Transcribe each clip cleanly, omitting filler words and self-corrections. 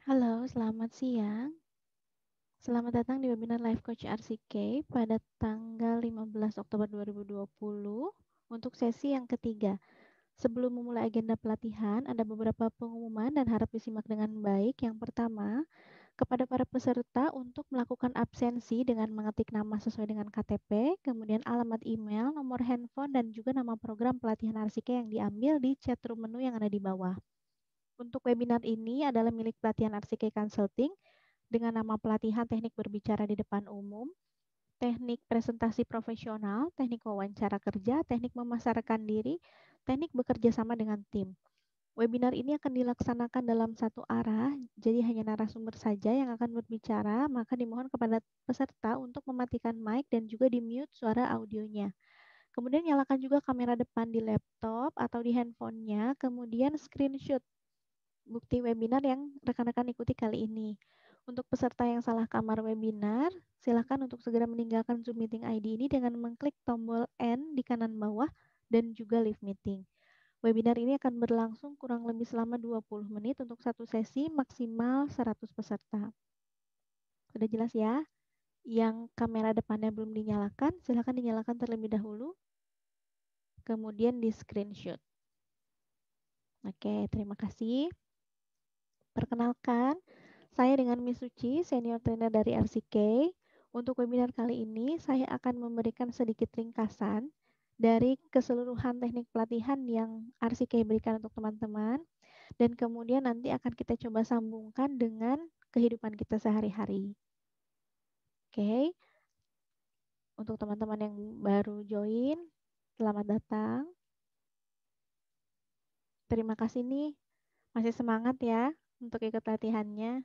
Halo, selamat siang. Selamat datang di webinar Life Coach RCK pada tanggal 15 Oktober 2020 untuk sesi yang ketiga. Sebelum memulai agenda pelatihan, ada beberapa pengumuman dan harap disimak dengan baik. Yang pertama, kepada para peserta untuk melakukan absensi dengan mengetik nama sesuai dengan KTP, kemudian alamat email, nomor handphone, dan juga nama program pelatihan RCK yang diambil di chat room menu yang ada di bawah. Untuk webinar ini adalah milik pelatihan RCK Consulting dengan nama pelatihan teknik berbicara di depan umum, teknik presentasi profesional, teknik wawancara kerja, teknik memasarkan diri, teknik bekerja sama dengan tim. Webinar ini akan dilaksanakan dalam satu arah, jadi hanya narasumber saja yang akan berbicara, maka dimohon kepada peserta untuk mematikan mic dan juga di-mute suara audionya. Kemudian nyalakan juga kamera depan di laptop atau di handphonenya, kemudian screenshot bukti webinar yang rekan-rekan ikuti kali ini. Untuk peserta yang salah kamar webinar, silakan untuk segera meninggalkan Zoom Meeting ID ini dengan mengklik tombol N di kanan bawah dan juga leave meeting. Webinar ini akan berlangsung kurang lebih selama 20 menit untuk satu sesi maksimal 100 peserta. Sudah jelas ya? Yang kamera depannya belum dinyalakan, silakan dinyalakan terlebih dahulu. Kemudian di screenshot. Oke, terima kasih. Perkenalkan, saya dengan Miss Suci, senior trainer dari RCK. Untuk webinar kali ini, saya akan memberikan sedikit ringkasan dari keseluruhan teknik pelatihan yang RCK berikan untuk teman-teman. Dan kemudian nanti akan kita coba sambungkan dengan kehidupan kita sehari-hari. Oke, untuk teman-teman yang baru join, selamat datang. Terima kasih nih, masih semangat ya untuk ikut latihannya.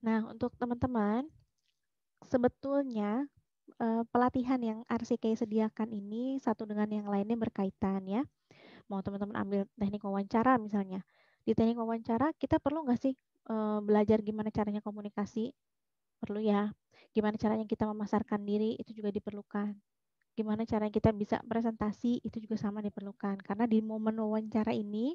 Nah, untuk teman-teman, sebetulnya pelatihan yang RCK sediakan ini satu dengan yang lainnya berkaitan ya. Mau teman-teman ambil teknik wawancara misalnya. Di teknik wawancara kita perlu nggak sih belajar gimana caranya komunikasi? Perlu ya. Gimana caranya kita memasarkan diri itu juga diperlukan. Gimana caranya kita bisa presentasi itu juga sama diperlukan. Karena di momen wawancara ini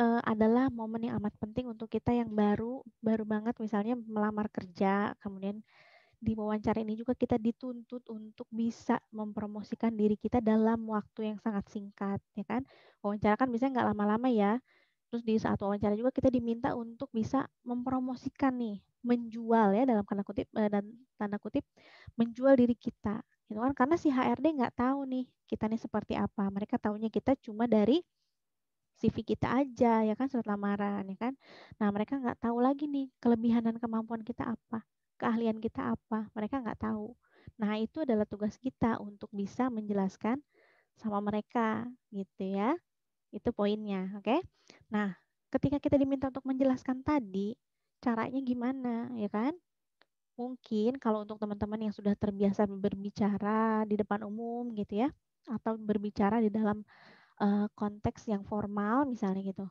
adalah momen yang amat penting untuk kita yang baru banget misalnya melamar kerja, kemudian di wawancara ini juga kita dituntut untuk bisa mempromosikan diri kita dalam waktu yang sangat singkat, ya kan? Wawancara kan biasanya nggak lama-lama ya. Terus di saat wawancara juga kita diminta untuk bisa mempromosikan nih, menjual ya dalam tanda kutip dan tanda kutip menjual diri kita, gitu kan? Karena si HRD nggak tahu nih kita nih seperti apa. Mereka taunya kita cuma dari CV kita aja, ya kan, surat lamaran, ya kan. Nah, mereka nggak tahu lagi nih kelebihan dan kemampuan kita apa, keahlian kita apa, mereka nggak tahu. Nah, itu adalah tugas kita untuk bisa menjelaskan sama mereka, gitu ya. Itu poinnya, oke? Nah, ketika kita diminta untuk menjelaskan tadi, caranya gimana, ya kan? Mungkin kalau untuk teman-teman yang sudah terbiasa berbicara di depan umum, gitu ya, atau berbicara di dalam konteks yang formal misalnya gitu,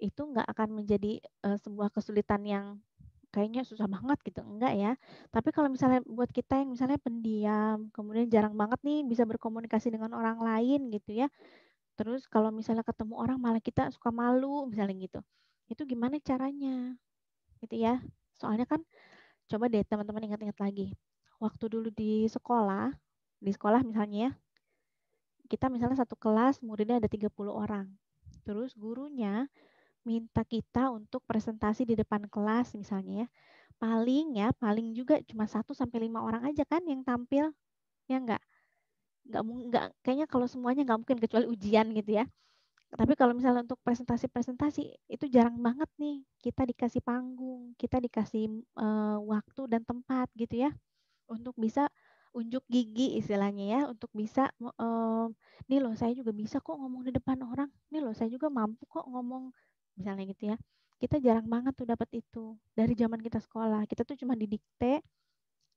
itu nggak akan menjadi sebuah kesulitan yang kayaknya susah banget gitu, enggak ya. Tapi kalau misalnya buat kita yang misalnya pendiam, kemudian jarang banget nih bisa berkomunikasi dengan orang lain gitu ya. Terus kalau misalnya ketemu orang malah kita suka malu misalnya gitu. Itu gimana caranya? Gitu ya. Soalnya kan coba deh teman-teman ingat-ingat lagi. Waktu dulu di sekolah misalnya ya, kita misalnya satu kelas muridnya ada 30 orang. Terus gurunya minta kita untuk presentasi di depan kelas misalnya ya. Paling juga cuma 1 sampai 5 orang aja kan yang tampil. Ya enggak kayaknya kalau semuanya nggak mungkin kecuali ujian gitu ya. Tapi kalau misalnya untuk presentasi-presentasi itu jarang banget nih kita dikasih panggung, kita dikasih waktu dan tempat gitu ya untuk bisa unjuk gigi istilahnya ya, untuk bisa nih loh saya juga bisa kok ngomong di depan orang, nih loh saya juga mampu kok ngomong misalnya gitu ya. Kita jarang banget tuh dapat itu dari zaman kita sekolah. Kita tuh cuma didikte,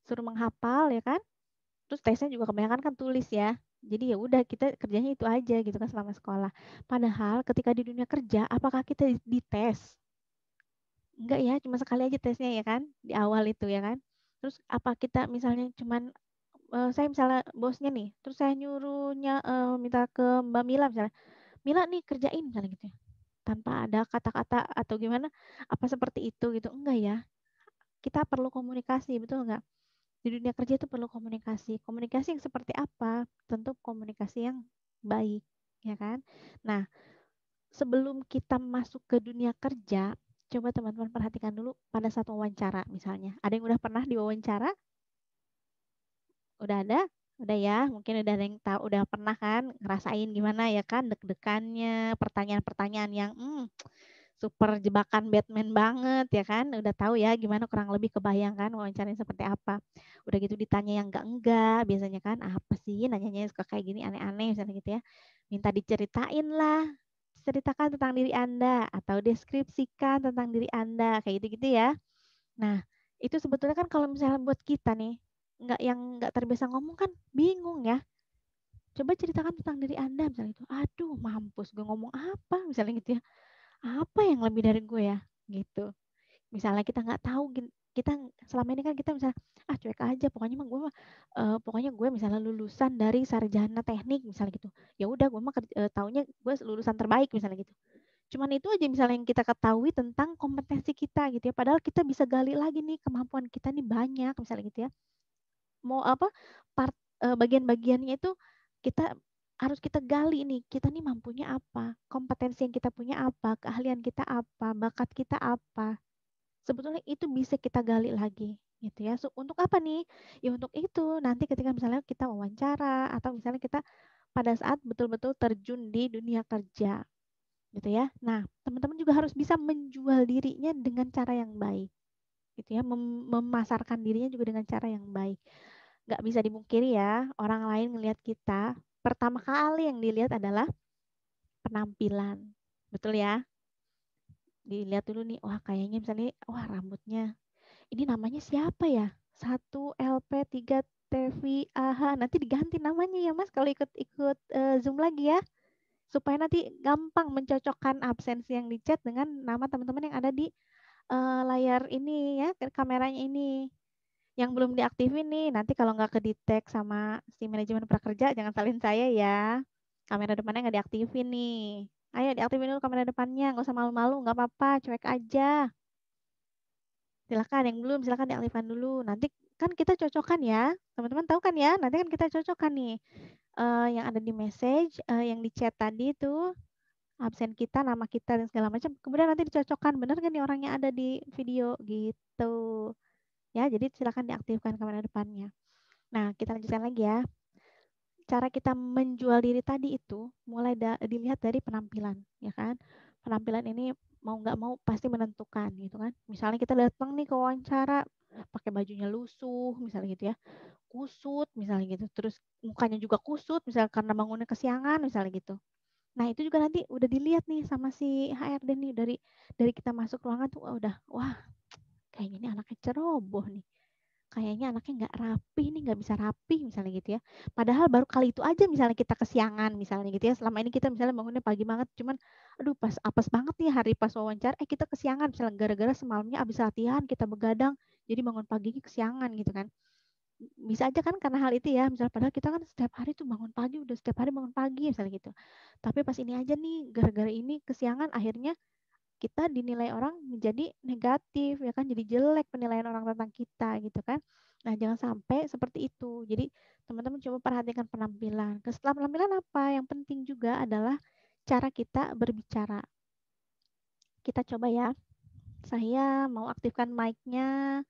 suruh menghafal ya kan. Terus tesnya juga kebanyakan kan tulis ya. Jadi ya udah kita kerjanya itu aja gitu kan selama sekolah. Padahal ketika di dunia kerja, apakah kita dites? Enggak ya, cuma sekali aja tesnya ya kan, di awal itu ya kan. Terus apa kita misalnya cuman saya misalnya bosnya nih, terus saya nyuruhnya minta ke Mbak Mila misalnya, Mila nih kerjain misalnya gitu ya. Tanpa ada kata-kata atau gimana, apa seperti itu gitu. Enggak ya. Kita perlu komunikasi, betul enggak? Di dunia kerja itu perlu komunikasi. Komunikasi yang seperti apa? Tentu komunikasi yang baik, ya kan? Nah, sebelum kita masuk ke dunia kerja, coba teman-teman perhatikan dulu pada saat wawancara misalnya. Ada yang udah pernah diwawancara? Udah ada? Udah ya, mungkin udah ada yang tahu, udah pernah kan ngerasain gimana ya kan deg-degannya, pertanyaan-pertanyaan yang super jebakan Batman banget ya kan. Udah tahu ya gimana kurang lebih kebayang kan wawancaranya seperti apa. Udah gitu ditanya yang enggak biasanya kan apa sih nanyanya suka kayak gini aneh-aneh misalnya gitu ya. Minta diceritain lah. Ceritakan tentang diri Anda atau deskripsikan tentang diri Anda kayak gitu-gitu ya. Nah, itu sebetulnya kan kalau misalnya buat kita nih nggak terbiasa ngomong kan bingung ya. Coba ceritakan tentang diri Anda misalnya itu. Aduh, mampus gue ngomong apa misalnya gitu ya. Apa yang lebih dari gue ya? Gitu. Misalnya kita nggak tahu kita selama ini kan kita misalnya cuek aja pokoknya mah gue mah pokoknya gue misalnya lulusan dari sarjana teknik misalnya gitu. Ya udah gue mah taunya gue lulusan terbaik misalnya gitu. Cuman itu aja misalnya yang kita ketahui tentang kompetensi kita gitu ya. Padahal kita bisa gali lagi nih kemampuan kita nih banyak misalnya gitu ya. Mau apa part bagian-bagiannya itu kita harus kita gali nih, kita nih mampunya apa, kompetensi yang kita punya apa, keahlian kita apa, bakat kita apa. Sebetulnya itu bisa kita gali lagi gitu ya. So, untuk apa nih? Ya untuk itu nanti ketika misalnya kita wawancara atau misalnya kita pada saat betul-betul terjun di dunia kerja gitu ya. Nah, teman-teman juga harus bisa menjual dirinya dengan cara yang baik gitu ya, memasarkan dirinya juga dengan cara yang baik. Nggak bisa dimungkiri ya, orang lain ngelihat kita, pertama kali yang dilihat adalah penampilan. Betul ya? Dilihat dulu nih, wah kayaknya misalnya, wah rambutnya, ini namanya siapa ya? 1 LP 3 TVAH, nanti diganti namanya ya Mas kalau ikut-ikut Zoom lagi ya. Supaya nanti gampang mencocokkan absensi yang di chat dengan nama teman-teman yang ada di layar ini ya, kameranya ini. Yang belum diaktifin nih, nanti kalau nggak kedetek sama si manajemen prakerja, jangan salin saya ya. Kamera depannya nggak diaktifin nih. Ayo diaktifin dulu kamera depannya, nggak usah malu-malu, nggak apa-apa, cuek aja. Silakan yang belum, silakan diaktifkan dulu. Nanti kan kita cocokkan ya, teman-teman tahu kan ya, nanti kan kita cocokkan nih. Yang ada di message, yang di chat tadi itu, absen kita, nama kita, dan segala macam. Kemudian nanti dicocokkan, bener nggak nih orang yang ada di video gitu. Ya, jadi silakan diaktifkan kamera depannya. Nah, kita lanjutkan lagi ya. Cara kita menjual diri tadi itu mulai dilihat dari penampilan, ya kan? Penampilan ini mau nggak mau pasti menentukan gitu kan. Misalnya kita datang nih ke wawancara pakai bajunya lusuh, misalnya gitu ya, kusut, misalnya gitu. Terus mukanya juga kusut, misalnya karena bangunnya kesiangan, misalnya gitu. Nah, itu juga nanti udah dilihat nih sama si HRD nih dari kita masuk ruangan tuh udah, wah, kayaknya ini anaknya ceroboh nih. kayaknya anaknya nggak rapi nih, nggak bisa rapi misalnya gitu ya. Padahal baru kali itu aja misalnya kita kesiangan misalnya gitu ya. Selama ini kita misalnya bangunnya pagi banget, cuman aduh pas apes banget nih hari pas wawancara, kita kesiangan misalnya gara-gara semalamnya abis latihan kita begadang, jadi bangun paginya kesiangan gitu kan. Bisa aja kan karena hal itu ya, misalnya padahal kita kan setiap hari tuh bangun pagi, udah setiap hari bangun pagi misalnya gitu. Tapi pas ini aja nih, gara-gara ini kesiangan akhirnya kita dinilai orang menjadi negatif ya kan, jadi jelek penilaian orang tentang kita gitu kan. Nah jangan sampai seperti itu. Jadi teman-teman coba perhatikan penampilan. Setelah penampilan apa yang penting juga adalah cara kita berbicara. Kita coba ya, saya mau aktifkan mic-nya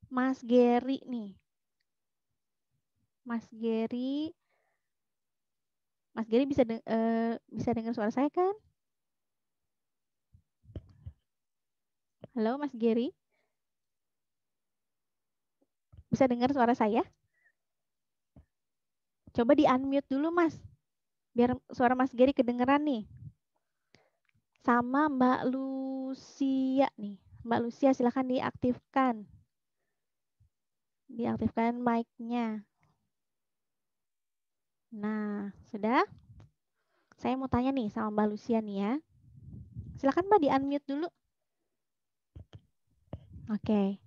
Mas Gary nih. Mas Gary bisa dengar suara saya kan? Halo Mas Gary, bisa dengar suara saya? Coba di unmute dulu Mas, biar suara Mas Gary kedengeran nih. Sama Mbak Lucia nih. Mbak Lucia silahkan diaktifkan. Diaktifkan mic-nya. Nah, sudah? Saya mau tanya nih sama Mbak Lucia nih ya. Silahkan Mbak di-unmute dulu. Oke.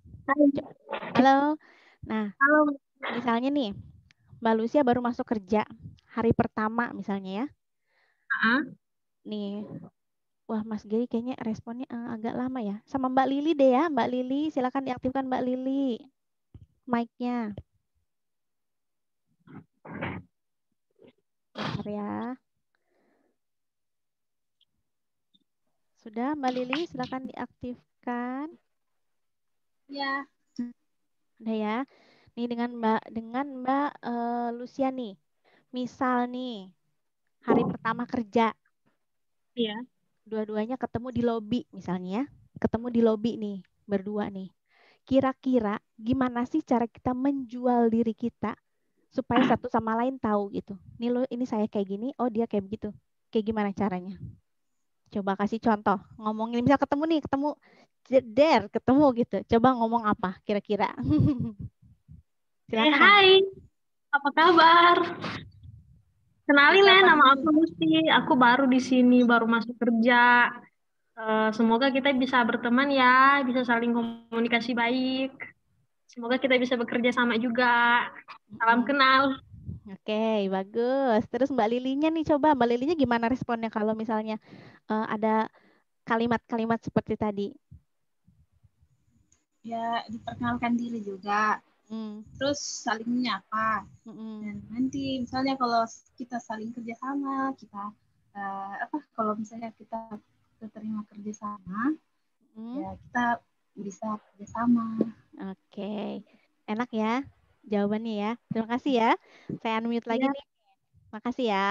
Halo. Nah, Halo. misalnya nih, Mbak Lucia baru masuk kerja. Hari pertama misalnya ya. Nih, wah Mas Gary kayaknya responnya agak lama ya. Sama Mbak Lili deh ya. Mbak Lili, silakan diaktifkan Mbak Lili. Mic-nya. Bentar ya. Sudah Mbak Lili, silakan diaktifkan. Ya. Udah ya. Nih dengan Mbak Lucia nih. Misal nih, hari pertama kerja, Iya. dua-duanya ketemu di lobi misalnya ya. Ketemu di lobi nih, berdua nih. Kira-kira gimana sih cara kita menjual diri kita supaya satu sama lain tahu gitu. Nih lo, ini saya kayak gini, oh dia kayak begitu. Kayak gimana caranya? Coba kasih contoh. Ngomongin misal ketemu nih, ketemu gitu. Coba ngomong apa kira-kira? Silakan. Hai, apa kabar? Kenalin Bisa ya, Mbak nama Lili. aku Lucy. Aku baru di sini, baru masuk kerja. Semoga kita bisa berteman ya, bisa saling komunikasi baik. Semoga kita bisa bekerja sama juga. Salam Mm-mm. kenal. Oke, bagus. Terus Mbak Lilinya nih, coba Mbak Lilinya gimana responnya kalau misalnya ada kalimat-kalimat seperti tadi? Ya diperkenalkan diri juga, Hmm. terus saling menyapa. Mm-mm. Dan nanti misalnya kalau kita saling kerjasama, kita kalau misalnya kita terima kerjasama, Mm. ya kita bisa kerjasama. Oke, enak ya jawabannya ya. Terima kasih ya. Saya unmute lagi Ya. nih. Makasih ya.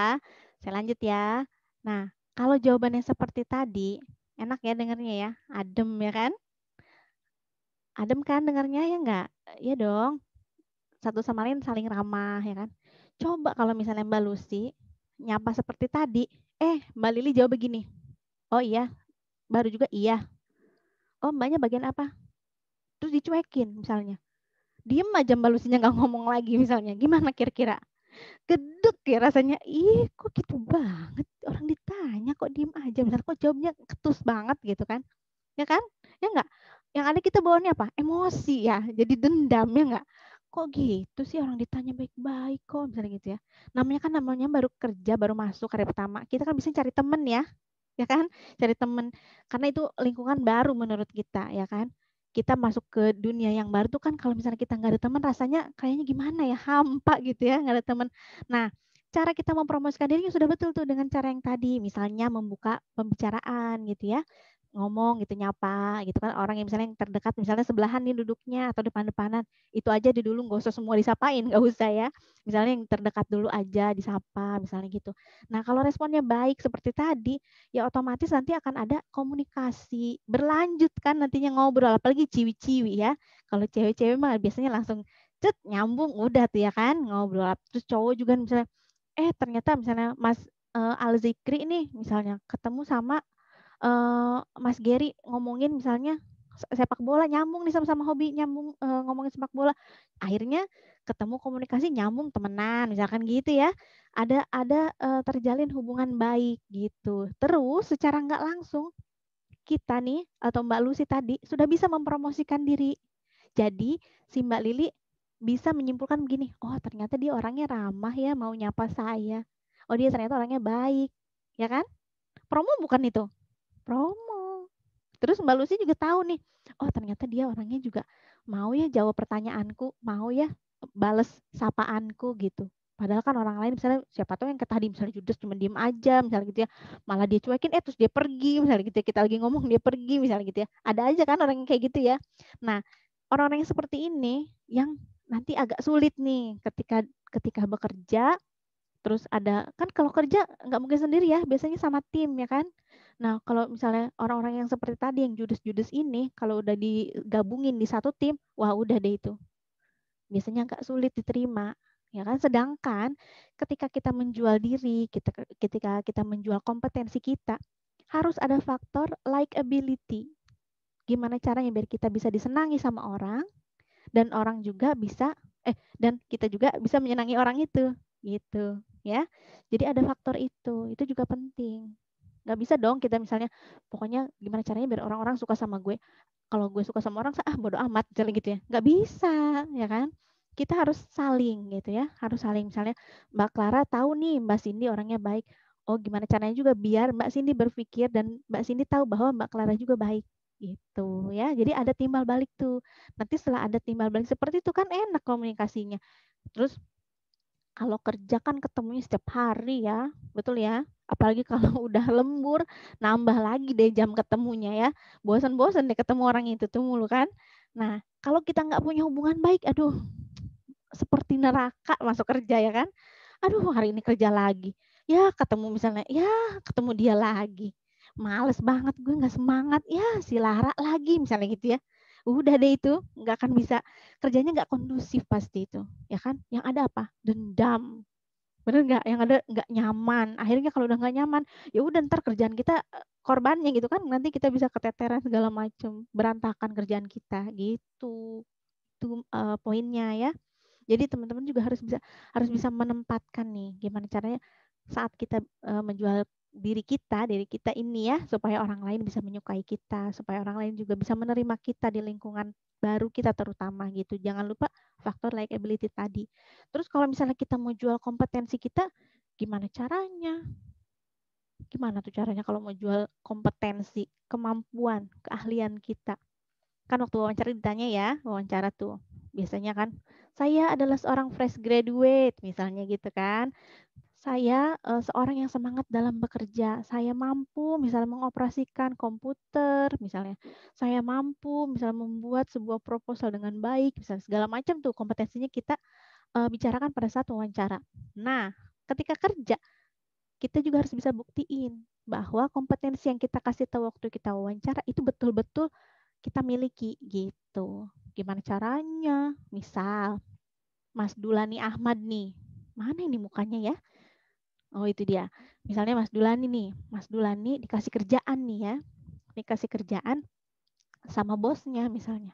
Saya lanjut ya. Nah, kalau jawabannya seperti tadi, enak ya dengarnya ya. Adem ya kan? Adem kan dengarnya ya enggak? Ya dong. Satu sama lain saling ramah ya kan. Coba kalau misalnya Mbak Lucy nyapa seperti tadi, Mbak Lili jawab begini. Oh iya, baru juga iya. Oh mbaknya bagian apa? Terus dicuekin misalnya. Diem aja Mbak Lucy-nya nggak ngomong lagi misalnya. Gimana kira-kira? Gedek ya rasanya. Ih kok gitu banget. Orang ditanya kok diem aja. Misalnya kok jawabnya ketus banget gitu kan. Ya kan? Ya enggak? Yang ada kita bawaannya apa? Emosi ya. Jadi dendam ya enggak? Kok gitu sih orang ditanya baik-baik kok misalnya gitu ya. Namanya baru kerja, baru masuk hari pertama. Kita kan bisa cari temen ya kan? Cari temen. Karena itu lingkungan baru menurut kita ya kan? Kita masuk ke dunia yang baru tuh kan kalau misalnya kita nggak ada teman rasanya kayaknya gimana ya, hampa gitu ya, nggak ada teman. Nah, cara kita mempromosikan diri sudah betul tuh dengan cara yang tadi, misalnya membuka pembicaraan gitu ya, ngomong gitu, nyapa gitu kan, orang yang misalnya yang terdekat, misalnya sebelahan nih duduknya atau depan-depanan, itu aja di dulu nggak usah semua disapain, nggak usah ya, misalnya yang terdekat dulu aja disapa, misalnya gitu. Nah kalau responnya baik seperti tadi, ya otomatis nanti akan ada komunikasi berlanjut kan nantinya ngobrol, apalagi ciwi-ciwi ya, kalau cewek-cewek mah biasanya langsung cet nyambung udah tuh ya kan ngobrol. Terus cowok juga misalnya ternyata misalnya Mas Alzikri nih misalnya ketemu sama Mas Gary ngomongin misalnya sepak bola nyambung nih sama hobi, nyambung ngomongin sepak bola. Akhirnya ketemu komunikasi nyambung temenan misalkan gitu ya. Ada terjalin hubungan baik gitu. Terus secara nggak langsung kita nih atau Mbak Lucy tadi sudah bisa mempromosikan diri. Jadi si Mbak Lili bisa menyimpulkan begini, oh ternyata dia orangnya ramah ya, mau nyapa saya. Oh dia ternyata orangnya baik, ya kan? Promo bukan itu? Promo. Terus Mbak Lucy juga tahu nih, oh ternyata dia orangnya juga mau ya jawab pertanyaanku, mau ya bales sapaanku gitu. Padahal kan orang lain misalnya siapa tahu yang tadi misalnya judes cuma diem aja misalnya gitu ya, malah dia cuekin terus dia pergi misalnya gitu ya, kita lagi ngomong dia pergi misalnya gitu ya. Ada aja kan orang yang kayak gitu ya. Nah, orang-orang yang seperti ini yang nanti agak sulit nih ketika bekerja. Terus ada kan kalau kerja nggak mungkin sendiri ya, biasanya sama tim ya kan. Nah kalau misalnya orang-orang yang seperti tadi yang judes-judes ini, kalau udah digabungin di satu tim, wah udah deh itu. Biasanya agak sulit diterima, ya kan. Sedangkan ketika kita menjual diri, ketika kita menjual kompetensi kita, harus ada faktor likability. Gimana caranya biar kita bisa disenangi sama orang, dan orang juga bisa dan kita juga bisa menyenangi orang itu gitu ya. Jadi ada faktor itu juga penting. Nggak bisa dong kita misalnya pokoknya gimana caranya biar orang-orang suka sama gue, kalau gue suka sama orang bodo amat misalnya gitu ya, nggak bisa ya kan. Kita harus saling gitu ya, harus saling. Misalnya Mbak Clara tahu nih Mbak Cindy orangnya baik, oh gimana caranya juga biar Mbak Cindy berpikir dan Mbak Cindy tahu bahwa Mbak Clara juga baik gitu ya. Jadi ada timbal balik tuh. Nanti setelah ada timbal balik seperti itu kan enak komunikasinya. Terus kalau kerja kan ketemunya setiap hari ya, betul ya. Apalagi kalau udah lembur, nambah lagi deh jam ketemunya ya. Bosan-bosan deh ketemu orang itu tuh mulu kan. Nah, kalau kita nggak punya hubungan baik, aduh, seperti neraka masuk kerja ya kan. Aduh, hari ini kerja lagi. Ya, ketemu misalnya, ya ketemu dia lagi. Males banget, gue nggak semangat. Ya, si Lara lagi misalnya gitu ya. Udah deh itu, nggak akan bisa, kerjanya nggak kondusif pasti itu. Ya kan? Yang ada apa? Dendam. Bener nggak? Yang ada nggak nyaman. Akhirnya kalau udah nggak nyaman, ya udah ntar kerjaan kita korbannya gitu kan. Nanti kita bisa keteteran segala macam. Berantakan kerjaan kita gitu. Itu poinnya ya. Jadi teman-teman juga harus bisa menempatkan nih gimana caranya saat kita menjual diri kita ini ya, supaya orang lain bisa menyukai kita, supaya orang lain juga bisa menerima kita di lingkungan baru kita terutama gitu. Jangan lupa faktor likability tadi. Terus kalau misalnya kita mau jual kompetensi kita, gimana caranya? Gimana tuh caranya kalau mau jual kompetensi, kemampuan, keahlian kita? Kan waktu wawancara ditanya ya, wawancara tuh biasanya kan, saya adalah seorang fresh graduate misalnya gitu kan, saya seorang yang semangat dalam bekerja, saya mampu misalnya mengoperasikan komputer misalnya, saya mampu misalnya membuat sebuah proposal dengan baik, misalnya segala macam tuh kompetensinya kita bicarakan pada saat wawancara. Nah ketika kerja kita juga harus bisa buktiin bahwa kompetensi yang kita kasih tahu waktu kita wawancara itu betul-betul kita miliki gitu. Gimana caranya? Misal Mas Dulani Ahmad nih. Mana ini mukanya ya? Oh itu dia. Misalnya Mas Dulani nih. Mas Dulani dikasih kerjaan nih ya. Dikasih kerjaan sama bosnya misalnya.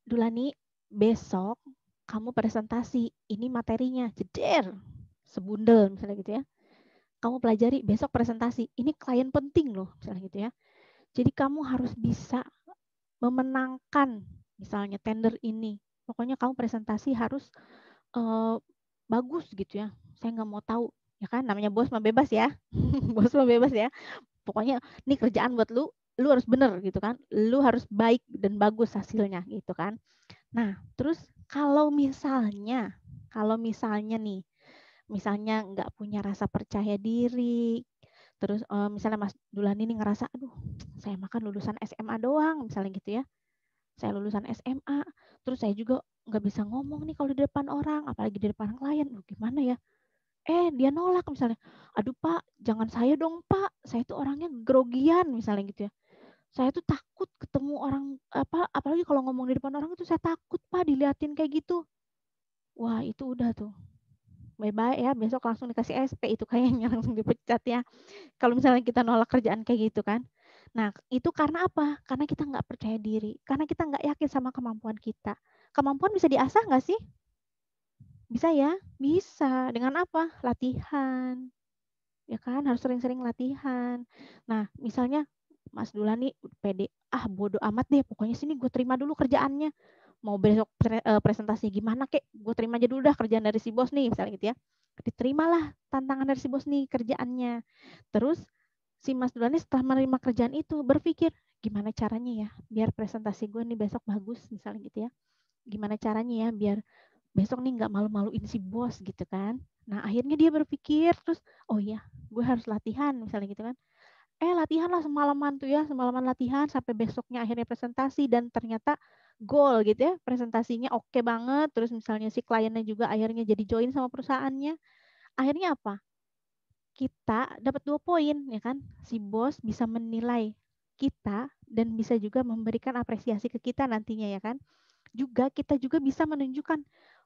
Dulani, besok kamu presentasi. Ini materinya. Jeder. Sebundel misalnya gitu ya. Kamu pelajari besok presentasi. Ini klien penting loh misalnya gitu ya. Jadi kamu harus bisa memenangkan misalnya tender ini. Pokoknya kamu presentasi harus bagus gitu ya. Saya nggak mau tahu, ya kan? Namanya bos mah bebas ya. Bos mah bebas ya. Pokoknya ini kerjaan buat lu harus bener gitu kan. Lu harus baik dan bagus hasilnya gitu kan. Nah, terus kalau misalnya nih, misalnya nggak punya rasa percaya diri, terus misalnya Mas Dulani ini ngerasa, aduh, saya makan lulusan SMA doang, misalnya gitu ya. Saya lulusan SMA, terus saya juga nggak bisa ngomong nih kalau di depan orang, apalagi di depan klien. Gimana ya? Dia nolak misalnya. Aduh Pak, jangan saya dong Pak. Saya tuh orangnya grogian misalnya gitu ya. Saya tuh takut ketemu orang apalagi kalau ngomong di depan orang itu saya takut Pak diliatin kayak gitu. Wah itu udah tuh. Bye-bye ya, besok langsung dikasih SP itu kayaknya langsung dipecat ya. Kalau misalnya kita nolak kerjaan kayak gitu kan. Nah, itu karena apa? Karena kita nggak percaya diri, karena kita nggak yakin sama kemampuan kita. Kemampuan bisa diasah nggak sih? Bisa ya? Bisa. Dengan apa? Latihan. Ya kan, harus sering-sering latihan. Nah, misalnya Mas Dula nih pede, bodo amat deh, pokoknya sini gue terima dulu kerjaannya. Mau besok presentasi gimana kek, gue terima aja dulu dah kerjaan dari si bos nih, misalnya gitu ya. Diterimalah tantangan dari si bos nih kerjaannya. Terus si Mas Dula nih setelah menerima kerjaan itu berpikir, gimana caranya ya biar presentasi gue nih besok bagus, misalnya gitu ya. Gimana caranya ya biar besok nih nggak malu-maluin si bos gitu kan. Nah akhirnya dia berpikir terus, oh iya gue harus latihan misalnya gitu kan. Latihan lah semalaman tuh ya, semalaman latihan sampai besoknya akhirnya presentasi dan ternyata goal gitu ya, presentasinya oke banget. Terus misalnya si kliennya juga akhirnya jadi join sama perusahaannya. Akhirnya apa? Kita dapat 2 poin ya kan. Si bos bisa menilai kita dan bisa juga memberikan apresiasi ke kita nantinya ya kan. Juga kita juga bisa menunjukkan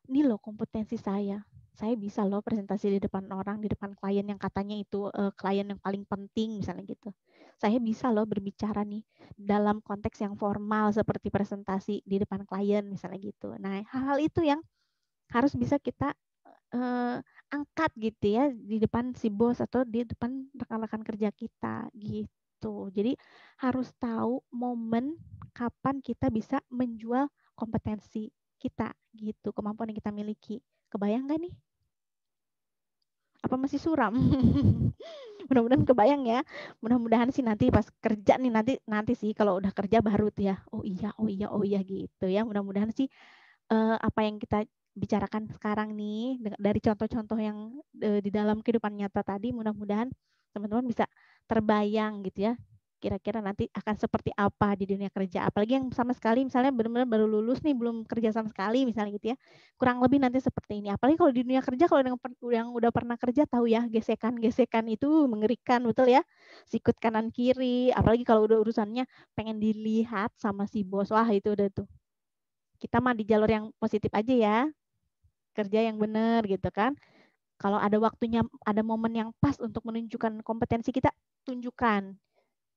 ini loh kompetensi saya. Saya bisa loh presentasi di depan orang, di depan klien yang katanya itu klien yang paling penting misalnya gitu. Saya bisa loh berbicara nih dalam konteks yang formal seperti presentasi di depan klien misalnya gitu. Nah, hal-hal itu yang harus bisa kita angkat gitu ya di depan si bos atau di depan rekan-rekan kerja kita gitu. Jadi harus tahu momen kapan kita bisa menjual kompetensi kita gitu, kemampuan yang kita miliki. Kebayang gak nih? Apa masih suram? Mudah-mudahan kebayang ya. Mudah-mudahan sih nanti pas kerja nih nanti sih kalau udah kerja baru tuh ya. Oh iya gitu ya. Mudah-mudahan sih apa yang kita bicarakan sekarang nih dari contoh-contoh yang di dalam kehidupan nyata tadi, mudah-mudahan teman-teman bisa terbayang gitu ya, kira-kira nanti akan seperti apa di dunia kerja. Apalagi yang sama sekali misalnya benar-benar baru lulus nih, belum kerja sama sekali misalnya gitu ya, kurang lebih nanti seperti ini. Apalagi kalau di dunia kerja, kalau yang udah pernah kerja tahu ya, gesekan-gesekan itu mengerikan, betul ya, sikut kanan kiri. Apalagi kalau udah urusannya pengen dilihat sama si bos, wah itu udah tuh kita mah di jalur yang positif aja ya, kerja yang benar gitu kan. Kalau ada waktunya, ada momen yang pas untuk menunjukkan kompetensi kita, tunjukkan.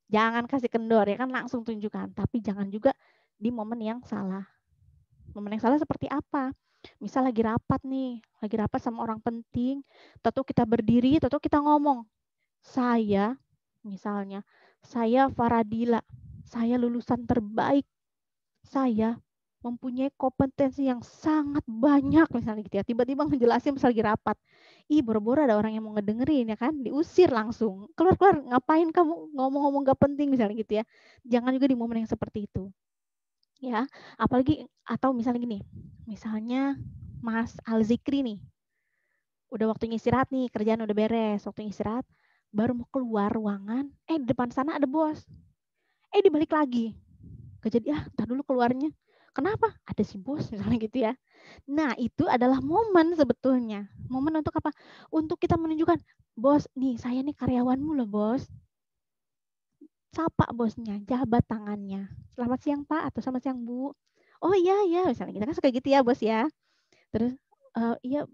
Jangan kasih kendor ya kan, langsung tunjukkan. Tapi jangan juga di momen yang salah. Momen yang salah seperti apa? Misal lagi rapat sama orang penting, tentu kita berdiri, tentu kita ngomong, saya, misalnya, saya Faradila, saya lulusan terbaik, saya mempunyai kompetensi yang sangat banyak misalnya gitu ya. Tiba-tiba ngejelasin pas lagi rapat. Ih, boro-boro ada orang yang mau ngedengerin ya kan, diusir langsung. Keluar-keluar, ngapain kamu ngomong-ngomong gak penting misalnya gitu ya. Jangan juga di momen yang seperti itu. Ya, apalagi atau misalnya gini. Misalnya Mas Alzikri nih. Udah waktunya istirahat nih, kerjaan udah beres, waktunya istirahat, baru mau keluar ruangan, di depan sana ada bos. Dibalik lagi. Kejadian, entar dulu keluarnya. Kenapa? Ada si bos misalnya gitu ya. Nah, itu adalah momen sebetulnya. Momen untuk apa? Untuk kita menunjukkan, bos, nih saya nih karyawanmu loh bos. Sapa bosnya, jabat tangannya. Selamat siang Pak, atau selamat siang Bu. Oh iya, iya, misalnya kita kan suka gitu ya bos ya. Terus, iya,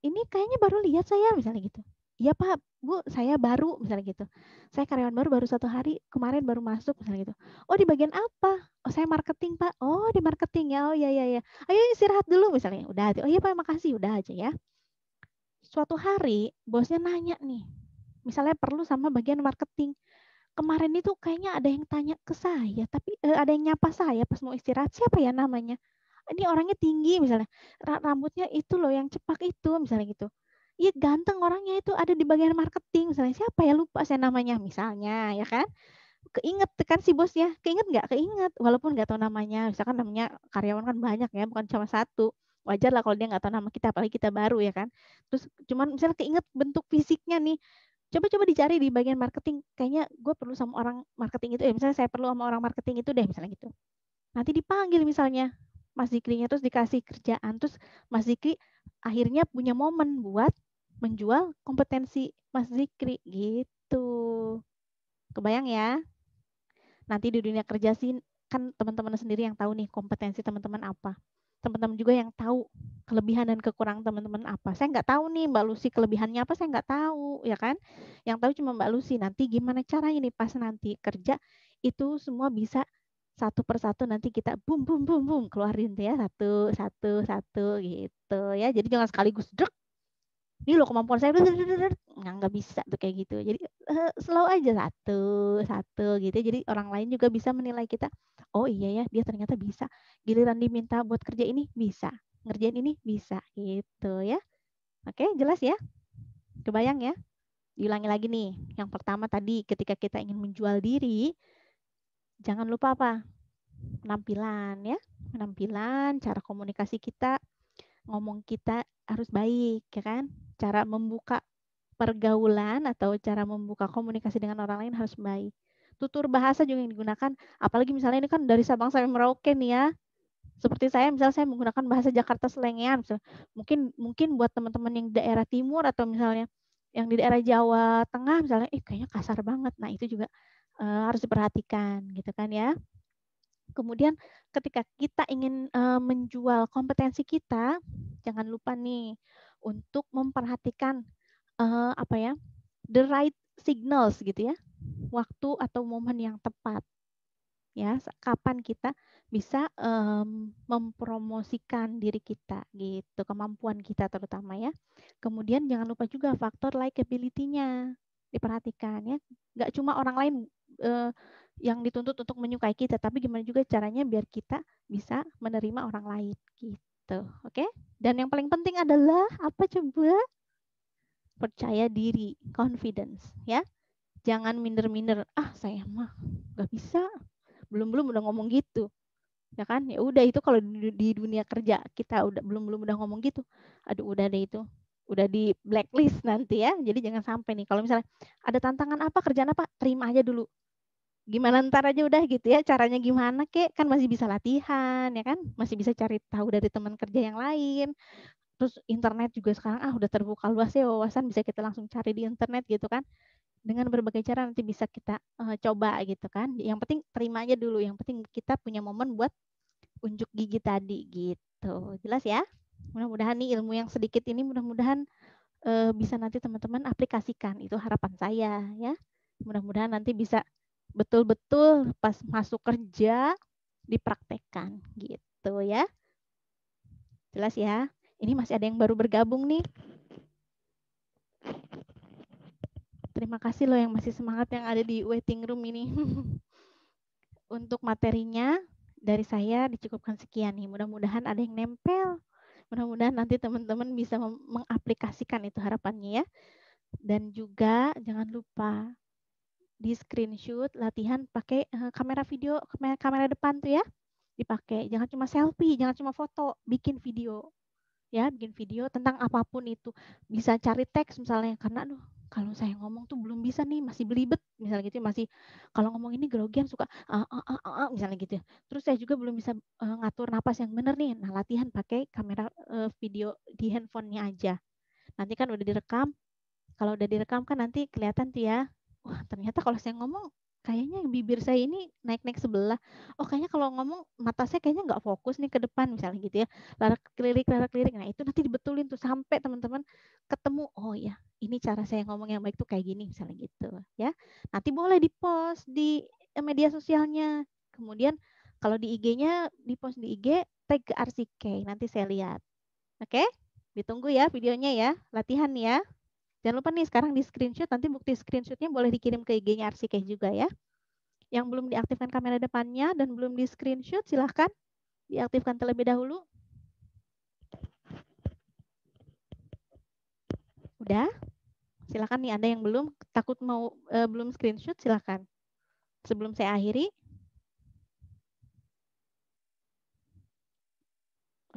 ini kayaknya baru lihat saya, misalnya gitu. Iya Pak, Bu, saya baru, misalnya gitu. Saya karyawan baru 1 hari, kemarin baru masuk, misalnya gitu. Oh di bagian apa? Oh saya marketing Pak. Oh di marketing ya, oh iya, iya, iya. Ayo istirahat dulu, misalnya. Udah, oh iya Pak, makasih, udah aja ya. Suatu hari, bosnya nanya nih, misalnya perlu sama bagian marketing. Kemarin itu kayaknya ada yang tanya ke saya, tapi ada yang nyapa saya pas mau istirahat, siapa ya namanya? Ini orangnya tinggi misalnya, rambutnya itu loh yang cepak itu misalnya gitu. Iya ganteng orangnya itu ada di bagian marketing misalnya, siapa ya lupa saya namanya misalnya ya kan. Keinget kan si bosnya, keinget nggak? Keinget, walaupun nggak tahu namanya, misalkan namanya karyawan kan banyak ya, bukan cuma satu. Wajar lah kalau dia nggak tahu nama kita, apalagi kita baru ya kan. Terus cuman misalnya keinget bentuk fisiknya nih, coba-coba dicari di bagian marketing, kayaknya gue perlu sama orang marketing itu, misalnya saya perlu sama orang marketing itu deh, misalnya gitu. Nanti dipanggil misalnya Mas Zikrinya, terus dikasih kerjaan, terus Mas Zikri akhirnya punya momen buat menjual kompetensi Mas Zikri gitu. Kebayang ya? Nanti di dunia kerja sih kan teman-teman sendiri yang tahu nih kompetensi teman-teman apa. teman-teman juga yang tahu kelebihan dan kekurangan teman-teman apa. Saya nggak tahu nih Mbak Lucy kelebihannya apa, saya nggak tahu, ya kan? Yang tahu cuma Mbak Lucy. Nanti gimana caranya nih pas nanti kerja itu semua bisa satu persatu nanti kita boom boom boom boom keluarin tuh ya, satu gitu ya. Jadi jangan sekaligus drek. Ini loh kemampuan saya, nggak bisa tuh kayak gitu. Jadi slow aja satu gitu. Jadi orang lain juga bisa menilai kita. Oh iya ya, dia ternyata bisa. Giliran diminta buat kerja ini bisa, ngerjain ini bisa gitu ya. Oke, jelas ya? Kebayang ya? Diulangi lagi nih. Yang pertama tadi ketika kita ingin menjual diri, jangan lupa apa? Penampilan ya. Penampilan, cara komunikasi kita, ngomong kita harus baik ya kan? Cara membuka pergaulan atau cara membuka komunikasi dengan orang lain harus baik. Tutur bahasa juga yang digunakan, apalagi misalnya ini kan dari Sabang sampai Merauke nih ya. Seperti saya misalnya saya menggunakan bahasa Jakarta selengean. Mungkin buat teman-teman yang daerah timur atau misalnya yang di daerah Jawa Tengah misalnya, kayaknya kasar banget. Nah, itu juga harus diperhatikan gitu kan ya. Kemudian ketika kita ingin menjual kompetensi kita, jangan lupa nih untuk memperhatikan apa ya, the right signals gitu ya, waktu atau momen yang tepat ya, kapan kita bisa mempromosikan diri kita gitu, kemampuan kita terutama ya. Kemudian jangan lupa juga faktor likability-nya diperhatikan ya, nggak cuma orang lain yang dituntut untuk menyukai kita, tapi gimana juga caranya biar kita bisa menerima orang lain gitu, oke? Dan yang paling penting adalah apa coba? Percaya diri, confidence ya. Jangan minder-minder, saya mah nggak bisa, belum udah ngomong gitu, ya kan? Ya udah itu kalau di dunia kerja kita belum udah ngomong gitu, aduh udah deh itu, udah di blacklist nanti ya. Jadi jangan sampai nih kalau misalnya ada tantangan apa, kerjaan apa, terima aja dulu. Gimana ntar aja udah gitu ya, caranya gimana kek, kan masih bisa latihan ya kan, masih bisa cari tahu dari teman kerja yang lain. Terus internet juga sekarang udah terbuka luas ya wawasan, bisa kita langsung cari di internet gitu kan. Dengan berbagai cara nanti bisa kita coba gitu kan. Yang penting terima aja dulu, yang penting kita punya momen buat unjuk gigi tadi gitu. Jelas ya? Mudah-mudahan nih ilmu yang sedikit ini mudah-mudahan bisa nanti teman-teman aplikasikan. Itu harapan saya ya. Mudah-mudahan nanti bisa betul-betul pas masuk kerja dipraktekkan gitu ya. Jelas ya? Ini masih ada yang baru bergabung nih. Terima kasih loh yang masih semangat yang ada di waiting room ini. Untuk materinya dari saya dicukupkan sekian nih. Mudah-mudahan ada yang nempel. Mudah-mudahan nanti teman-teman bisa mengaplikasikan itu harapannya ya. Dan juga jangan lupa di screenshot latihan pakai kamera video, kamera depan tuh ya. Dipakai. Jangan cuma selfie, jangan cuma foto, bikin video. Ya, bikin video tentang apapun itu. Bisa cari teks misalnya, karena aduh, kalau saya ngomong tuh belum bisa nih, masih belibet misalnya gitu, masih kalau ngomong ini grogian suka misalnya gitu. Terus saya juga belum bisa ngatur napas yang benar nih. Nah, latihan pakai kamera video di handphonenya aja. Nanti kan udah direkam. Kalau udah direkam kan nanti kelihatan tuh ya. Wah, ternyata kalau saya ngomong kayaknya bibir saya ini naik-naik sebelah. Oh, kayaknya kalau ngomong mata saya kayaknya nggak fokus nih ke depan misalnya gitu ya. Larak kelirik. Nah, itu nanti dibetulin tuh sampai teman-teman ketemu. Oh ya, ini cara saya ngomong yang baik tuh kayak gini misalnya gitu ya. Nanti boleh di-post di media sosialnya. Kemudian kalau di IG-nya di-post di IG tag ke RCK. Nanti saya lihat. Oke? Ditunggu ya videonya ya. Latihan ya. Jangan lupa nih sekarang di screenshot, nanti bukti screenshotnya boleh dikirim ke IG-nya Arsikeh juga ya. Yang belum diaktifkan kamera depannya dan belum di screenshot, silahkan diaktifkan terlebih dahulu. Udah? Silahkan nih, ada yang belum, takut mau belum screenshot, silahkan. Sebelum saya akhiri.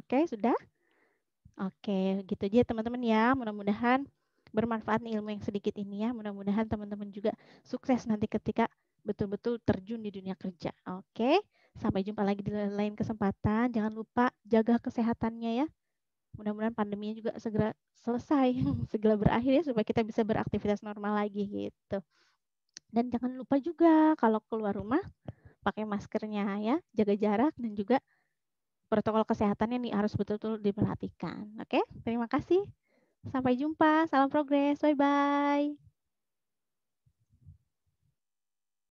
Oke, sudah? Oke, gitu aja teman-teman ya. Mudah-mudahan bermanfaat nih ilmu yang sedikit ini ya. Mudah-mudahan teman-teman juga sukses nanti ketika betul-betul terjun di dunia kerja. Oke, sampai jumpa lagi di lain kesempatan. Jangan lupa jaga kesehatannya ya. Mudah-mudahan pandeminya juga segera selesai, segera berakhir ya supaya kita bisa beraktivitas normal lagi gitu. Dan jangan lupa juga kalau keluar rumah pakai maskernya ya, jaga jarak dan juga protokol kesehatannya nih harus betul-betul diperhatikan. Oke, terima kasih. Sampai jumpa. Salam progres. Bye-bye.